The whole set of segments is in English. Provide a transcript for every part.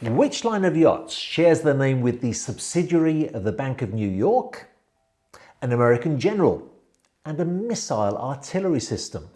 Which line of yachts shares their name with the subsidiary of the Bank of New York, an American general, and a missile artillery system?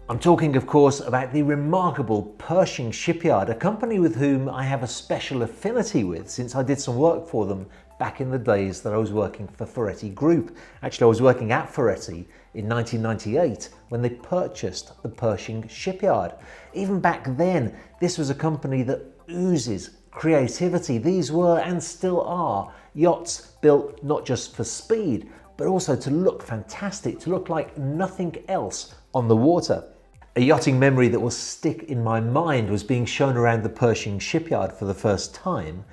I'm talking, of course, about the remarkable Pershing shipyard, a company with whom I have a special affinity with since I did some work for them back in the days that I was working for Ferretti Group. Actually, I was working at Ferretti in 1998 when they purchased the Pershing shipyard. Even back then, this was a company that oozes creativity. These were, and still are, yachts built not just for speed, but also to look fantastic, to look like nothing else on the water. A yachting memory that will stick in my mind was being shown around the Pershing shipyard for the first time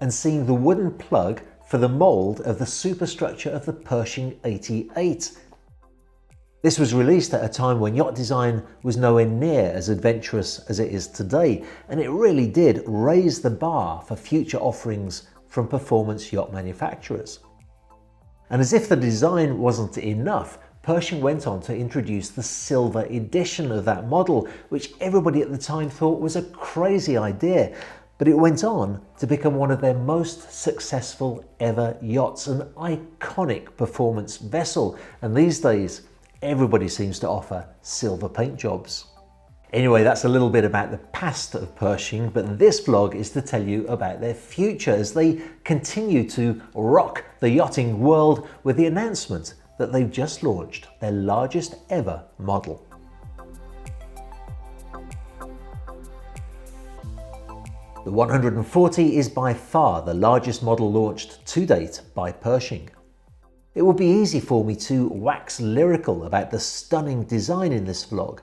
and seeing the wooden plug for the mould of the superstructure of the Pershing 88. This was released at a time when yacht design was nowhere near as adventurous as it is today, and it really did raise the bar for future offerings from performance yacht manufacturers. And as if the design wasn't enough, Pershing went on to introduce the silver edition of that model, which everybody at the time thought was a crazy idea. But it went on to become one of their most successful ever yachts, an iconic performance vessel. And these days, everybody seems to offer silver paint jobs. Anyway, that's a little bit about the past of Pershing, but this vlog is to tell you about their future as they continue to rock the yachting world with the announcement that they've just launched their largest ever model. The 140 is by far the largest model launched to date by Pershing. It would be easy for me to wax lyrical about the stunning design in this vlog,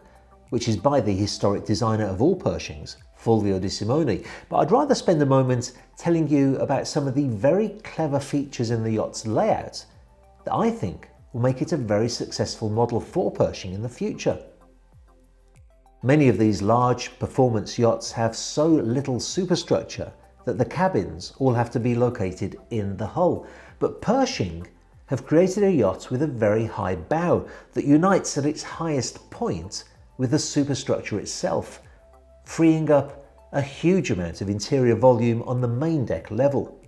which is by the historic designer of all Pershings, Fulvio Di Simone, but I'd rather spend a moment telling you about some of the very clever features in the yacht's layout that I think will make it a very successful model for Pershing in the future. Many of these large performance yachts have so little superstructure that the cabins all have to be located in the hull, but Pershing have created a yacht with a very high bow that unites at its highest point with the superstructure itself, freeing up a huge amount of interior volume on the main deck level.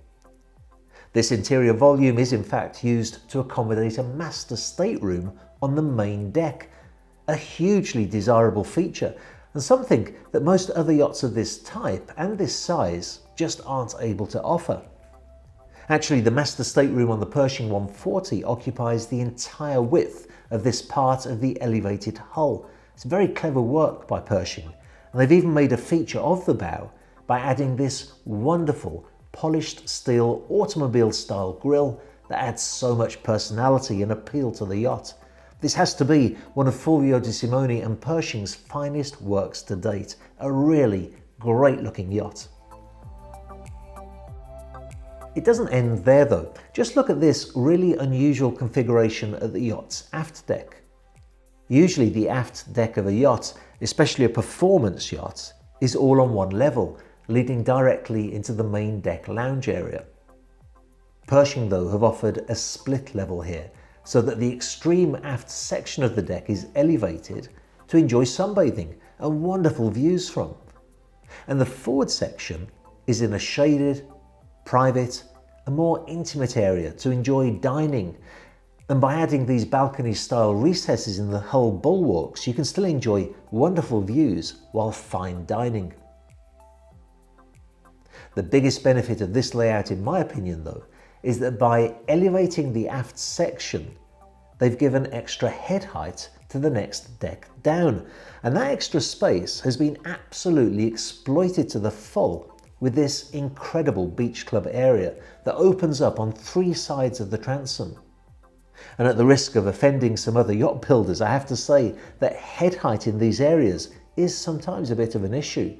This interior volume is in fact used to accommodate a master stateroom on the main deck, a hugely desirable feature and something that most other yachts of this type and this size just aren't able to offer. Actually, the master stateroom on the Pershing 140 occupies the entire width of this part of the elevated hull. It's very clever work by Pershing, and they've even made a feature of the bow by adding this wonderful polished steel automobile style grille that adds so much personality and appeal to the yacht. This has to be one of Fulvio Di Simone and Pershing's finest works to date. A really great looking yacht. It doesn't end there though. Just look at this really unusual configuration at the yacht's aft deck. Usually the aft deck of a yacht, especially a performance yacht, is all on one level, leading directly into the main deck lounge area. Pershing though have offered a split level here, so that the extreme aft section of the deck is elevated to enjoy sunbathing and wonderful views from. And the forward section is in a shaded, private, and more intimate area to enjoy dining. And by adding these balcony style recesses in the hull bulwarks, you can still enjoy wonderful views while fine dining. The biggest benefit of this layout, in my opinion though, is that by elevating the aft section, they've given extra head height to the next deck down. And that extra space has been absolutely exploited to the full with this incredible beach club area that opens up on three sides of the transom. And at the risk of offending some other yacht builders, I have to say that head height in these areas is sometimes a bit of an issue.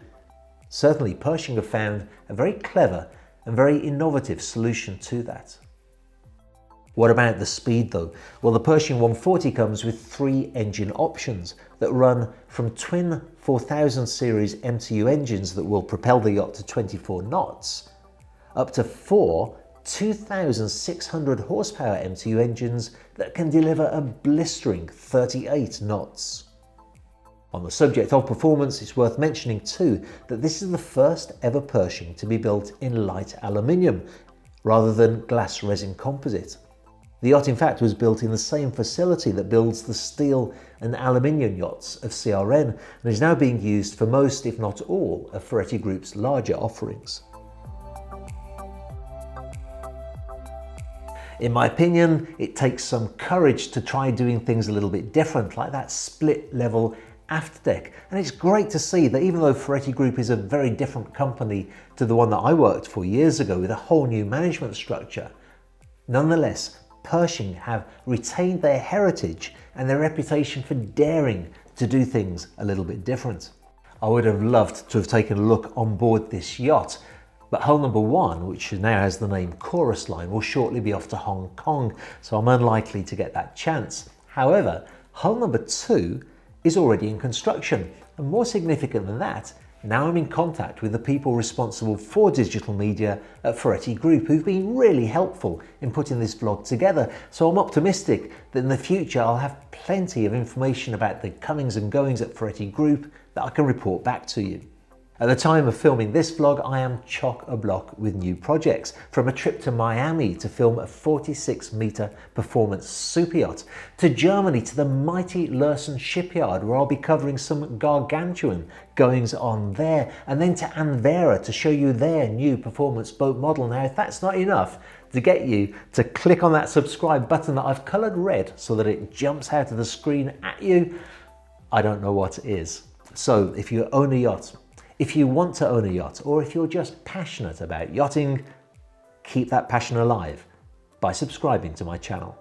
Certainly Pershing have found a very clever and very innovative solution to that. What about the speed though? Well, the Pershing 140 comes with 3 engine options that run from twin 4000 series MTU engines that will propel the yacht to 24 knots, up to 4 2,600 horsepower MTU engines that can deliver a blistering 38 knots. On the subject of performance, it's worth mentioning too that this is the first ever Pershing to be built in light aluminium rather than glass resin composite. The yacht in fact was built in the same facility that builds the steel and aluminium yachts of CRN and is now being used for most, if not all, of Ferretti Group's larger offerings. In my opinion, it takes some courage to try doing things a little bit different, like that split level aft deck. And it's great to see that even though Ferretti Group is a very different company to the one that I worked for years ago with a whole new management structure, nonetheless, Pershing have retained their heritage and their reputation for daring to do things a little bit different. I would have loved to have taken a look on board this yacht, but hull number 1, which now has the name Chorus Line, will shortly be off to Hong Kong, so I'm unlikely to get that chance. However, hull number 2 is already in construction, and more significant than that, now I'm in contact with the people responsible for digital media at Ferretti Group who've been really helpful in putting this vlog together, so I'm optimistic that in the future I'll have plenty of information about the comings and goings at Ferretti Group that I can report back to you. At the time of filming this vlog, I am chock-a-block with new projects, from a trip to Miami to film a 46-metre performance superyacht, to Germany to the mighty Lursen shipyard where I'll be covering some gargantuan goings on there, and then to Anvera to show you their new performance boat model. Now, if that's not enough to get you to click on that subscribe button that I've coloured red so that it jumps out of the screen at you, I don't know what is. So if you own a yacht, if you want to own a yacht, or if you're just passionate about yachting, keep that passion alive by subscribing to my channel.